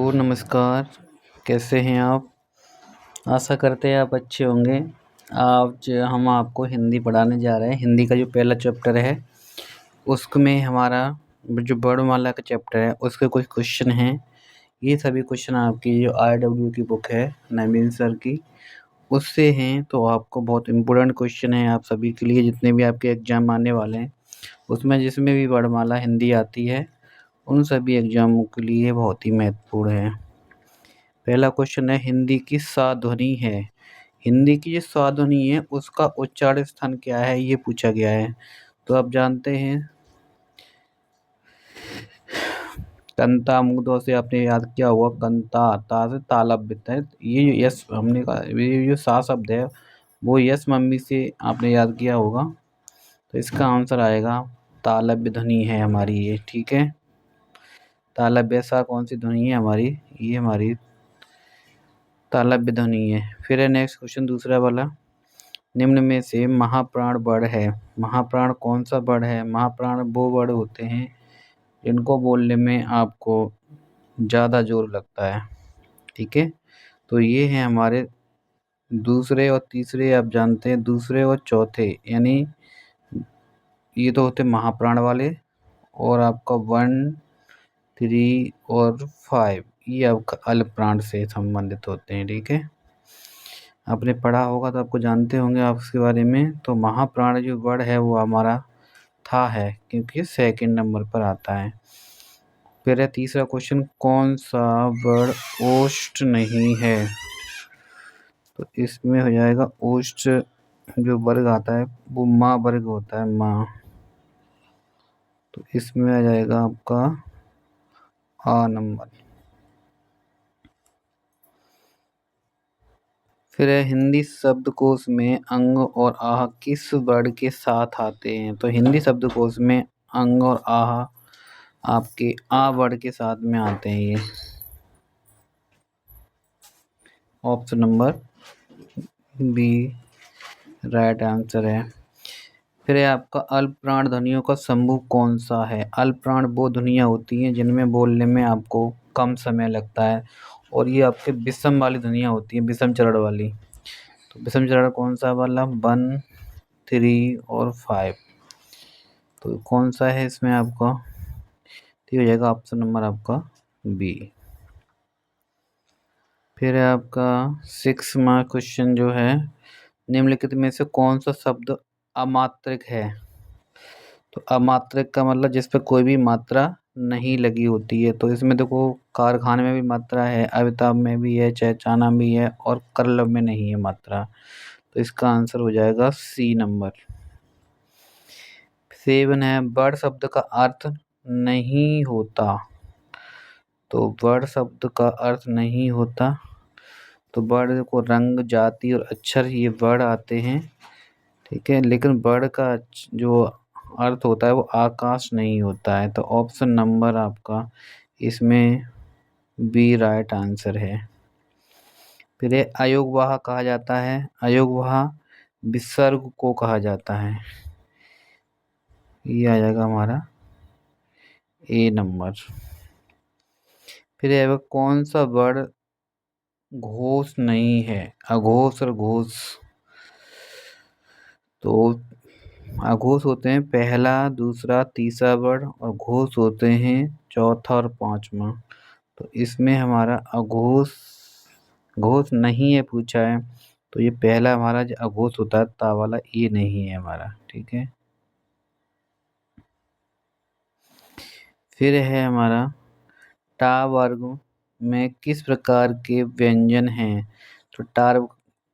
Hello, नमस्कार। कैसे हैं आप? आशा करते हैं आप अच्छे होंगे। आज हम आपको हिंदी पढ़ाने जा रहे हैं। हिंदी का जो पहला चैप्टर है उसमें हमारा जो वर्णमाला का चैप्टर है उसके कुछ क्वेश्चन हैं। ये सभी क्वेश्चन आपकी जो RW की बुक है नवीन सर की उससे हैं, तो आपको बहुत इम्पोर्टेंट क्वेश्चन है आप सभी के लिए, जितने भी आपके एग्ज़ाम आने वाले हैं उसमें जिसमें भी वर्णमाला हिंदी आती है उन सभी एग्ज़ामों के लिए बहुत ही महत्वपूर्ण है। पहला क्वेश्चन है, हिंदी की साध्वनि है। हिंदी की जो साध्वनि है उसका उच्चारण स्थान क्या है, ये पूछा गया है। तो आप जानते हैं कंता मुग्धों से आपने याद किया होगा, कंता ता से तालव्य है। ये जो यस हमने कहा, ये जो सा शब्द है वो यस मम्मी से आपने याद किया होगा। तो इसका आंसर आएगा तालव्य ध्वनि है हमारी ये। ठीक है, तालव्य सा कौन सी ध्वनि है हमारी? ये हमारी तालव्य ध्वनि है। फिर है नेक्स्ट क्वेश्चन दूसरा वाला, निम्न में से महाप्राण वर्ड है। महाप्राण कौन सा वर्ड है? महाप्राण वो वर्ड होते हैं जिनको बोलने में आपको ज़्यादा जोर लगता है। ठीक है, तो ये हैं हमारे दूसरे और तीसरे, आप जानते हैं दूसरे और चौथे, यानी ये तो होते महाप्राण वाले, और आपका 1, 3 और 5 ये आपका अल्प प्राण से संबंधित होते हैं। ठीक है, आपने पढ़ा होगा तो आपको जानते होंगे आप उसके बारे में। तो महाप्राण जो वर्ड है वो हमारा था है, क्योंकि सेकंड नंबर पर आता है। फिर है तीसरा क्वेश्चन, कौन सा वर्ड ओष्ठ नहीं है? तो इसमें हो जाएगा ओष्ठ जो वर्ग आता है वो माँ वर्ग होता है, माँ। तो इसमें आ जाएगा आपका आ नंबर। फिर है, हिंदी शब्दकोश में अंग और आह किस वर्ड के साथ आते हैं? तो हिंदी शब्दकोश में अंग और आह आपके आ वर्ड के साथ में आते हैं। ये option number B right answer है। फिर है आपका अल्प प्राण ध्वनियों का समूह कौन सा है? अल्प प्राण वो ध्वनियाँ होती हैं जिनमें बोलने में आपको कम समय लगता है, और ये आपके विषम वाली ध्वनियाँ होती हैं, विषम चरण वाली। तो विषम चरण कौन सा वाला? 1, 3 और 5। तो कौन सा है इसमें आपका? तो हो जाएगा ऑप्शन नंबर आपका बी। फिर है आपका 6 मार्क क्वेश्चन जो है, निम्नलिखित में से कौन सा शब्द अमात्रिक है? तो अमात्रिक का मतलब जिस पर कोई भी मात्रा नहीं लगी होती है। तो इसमें देखो, कारखाने में भी मात्रा है, अमिताभ में भी है, चहचाना भी है, और करलब में नहीं है मात्रा। तो इसका आंसर हो जाएगा सी नंबर। 7 है, वर्ड शब्द का अर्थ नहीं होता। तो वर्ड शब्द का अर्थ नहीं होता, तो वर्ड को रंग, जाति और अक्षर ये वर्ड आते हैं। ठीक है, लेकिन वर्ड का जो अर्थ होता है वो आकाश नहीं होता है। तो ऑप्शन नंबर आपका इसमें बी राइट आंसर है। फिर ये अयोगवाह कहा जाता है। अयोगवाह विसर्ग को कहा जाता है। ये आ जाएगा हमारा ए नंबर। फिर ये कौन सा वर्ड घोष नहीं है? अघोष और घोष। तो अघोष होते हैं पहला, दूसरा, तीसरा वर्ड, और घोष होते हैं चौथा और पांचवा। तो इसमें हमारा अघोष घोष नहीं है पूछा है, तो ये पहला हमारा जो अघोष होता है ता वाला, ये नहीं है हमारा। ठीक है, फिर है हमारा टा वर्ग में किस प्रकार के व्यंजन हैं? तो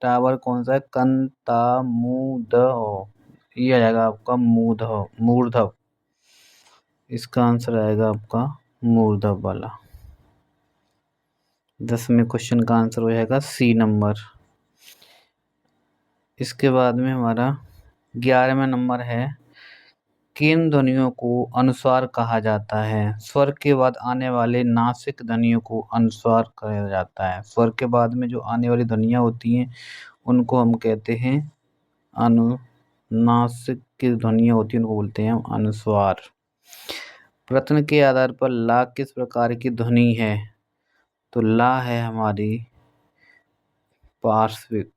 टा वर्ग कौन सा है? कं, ता, मू, द, हो। ये आ जाएगा आपका मूर्धव, मूर्धव। इसका आंसर आएगा आपका मूर्धव वाला। 10वें क्वेश्चन का आंसर हो जाएगा सी नंबर। इसके बाद में हमारा 11वां नंबर है, किन ध्वनियों को अनुस्वार कहा जाता है? स्वर के बाद आने वाले नासिक ध्वनियों को अनुस्वार कहा जाता है। स्वर के बाद में जो आने वाली ध्वनियाँ होती हैं उनको हम कहते हैं अनुनासिक की ध्वनियाँ होती हैं उनको बोलते हैं हम अनुस्वार। प्रश्न के आधार पर ला किस प्रकार की ध्वनि है? तो ला है हमारी पार्श्विक,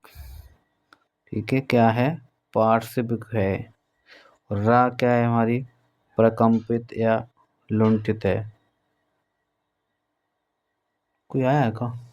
ठीक है, क्या है, पार्श्विक है। और रा क्या है हमारी, प्रकंपित या लुंठित है। कोई आया है का?